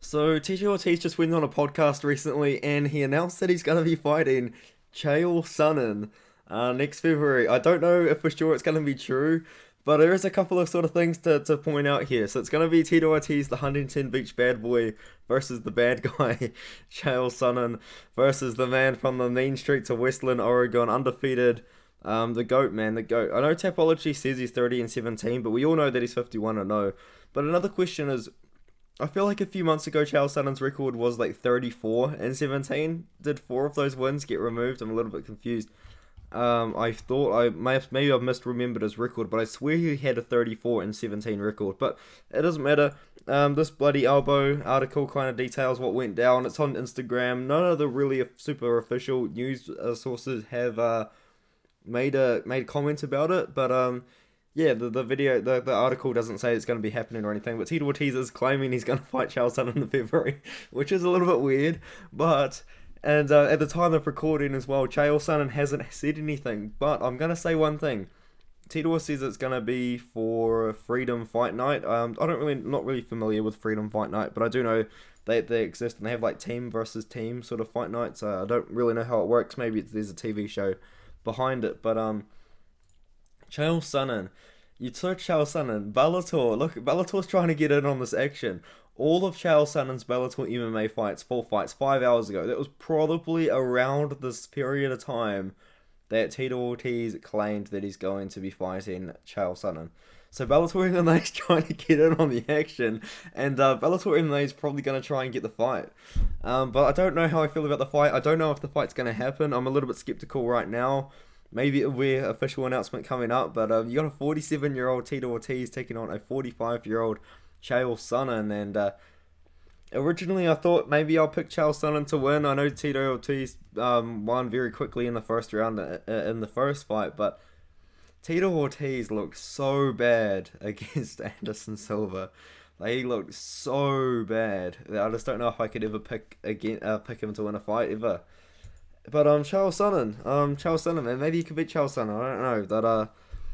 So Tito Ortiz just went on a podcast recently, and he announced that he's going to be fighting Chael Sonnen next February. I don't know if for sure it's going to be true, but there is a couple of sort of things to point out here. So it's going to be Tito Ortiz, the Huntington Beach bad boy, versus the bad guy, Chael Sonnen, versus the man from the mean streets of Westland, Oregon, undefeated. The GOAT, man, the GOAT. I know Tapology says he's 30-17, but we all know that he's 51-0. But another question is, I feel like a few months ago, Chael Sonnen's record was like 34-17. Did four of those wins get removed? I'm a little bit confused. I thought maybe I've misremembered his record, but I swear he had a 34-17 record. But it doesn't matter. This bloody elbow article kind of details what went down. It's on Instagram. None of the really super official news sources have made a comment about it, but yeah, the video, the article doesn't say it's going to be happening or anything, but Tito Ortiz is claiming he's going to fight Chael Sonnen in February, which is a little bit weird, but, and at the time of recording as well, Chael Sonnen hasn't said anything, but I'm going to say one thing. Tito says it's going to be for Freedom Fight Night. Not really familiar with Freedom Fight Night, but I do know they exist, and they have like team versus team sort of fight nights. I don't really know how it works. Maybe there's a TV show behind it, but Chael Sonnen, you took Chael Sonnen, Bellator. Look, Bellator's trying to get in on this action. All of Chael Sonnen's Bellator MMA fights, full fights, 5 hours ago. That was probably around this period of time that Tito Ortiz claimed that he's going to be fighting Chael Sonnen. So Bellator MMA is trying to get in on the action, and Bellator MMA is probably going to try and get the fight. But I don't know how I feel about the fight. I don't know if the fight's going to happen. I'm a little bit skeptical right now. Maybe it'll be an official announcement coming up, but you got a 47-year-old Tito Ortiz taking on a 45-year-old Chael Sonnen, and originally I thought maybe I'll pick Chael Sonnen to win. I know Tito Ortiz won very quickly in the first round in the first fight, but Tito Ortiz looked so bad against Anderson Silva. Like, he looked so bad that I just don't know if I could ever pick him to win a fight ever. But Chael Sonnen, man, maybe you could beat Chael Sonnen. I don't know.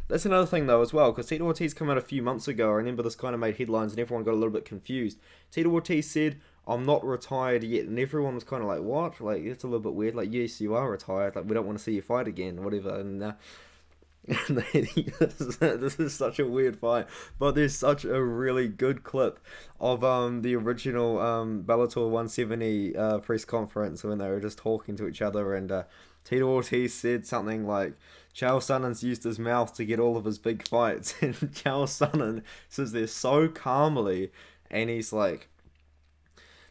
That's another thing though as well, because Tito Ortiz came out a few months ago. I remember this kind of made headlines and everyone got a little bit confused. Tito Ortiz said, "I'm not retired yet," and everyone was kind of like, "What?" Like, it's a little bit weird. Like, yes, you are retired. Like, we don't want to see you fight again, whatever. And this is such a weird fight, but there's such a really good clip of the original Bellator 170 press conference when they were just talking to each other, and Tito Ortiz said something like, Chael Sonnen's used his mouth to get all of his big fights, and Chael Sonnen says this so calmly, and he's like,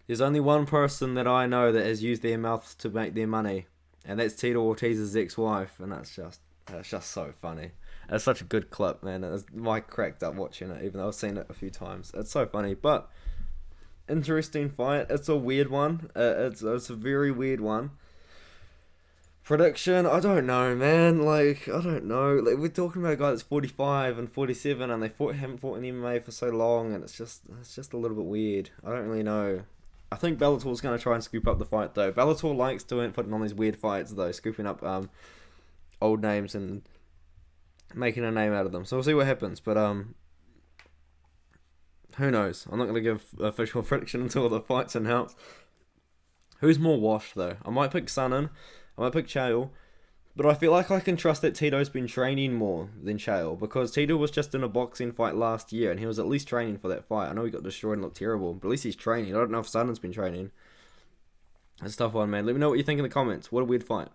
"There's only one person that I know that has used their mouth to make their money, and that's Tito Ortiz's ex-wife," and that's just so funny. It's such a good clip, man. Mike cracked up watching it, even though I've seen it a few times. It's so funny, but interesting fight. It's a weird one. It's a very weird one. Prediction, I don't know, man. Like, I don't know. Like, we're talking about a guy that's 45 and 47, and they haven't fought in MMA for so long, and it's just a little bit weird. I don't really know. I think Bellator's going to try and scoop up the fight, though. Bellator likes putting on these weird fights, though, scooping up old names and making a name out of them. So we'll see what happens. But who knows? I'm not going to give official prediction until the fight's announced. Who's more washed though? I might pick Sonnen. I might pick Chael. But I feel like I can trust that Tito's been training more than Chael, because Tito was just in a boxing fight last year and he was at least training for that fight. I know he got destroyed and looked terrible, but at least he's training. I don't know if Sonnen's been training. It's a tough one, man. Let me know what you think in the comments. What a weird fight.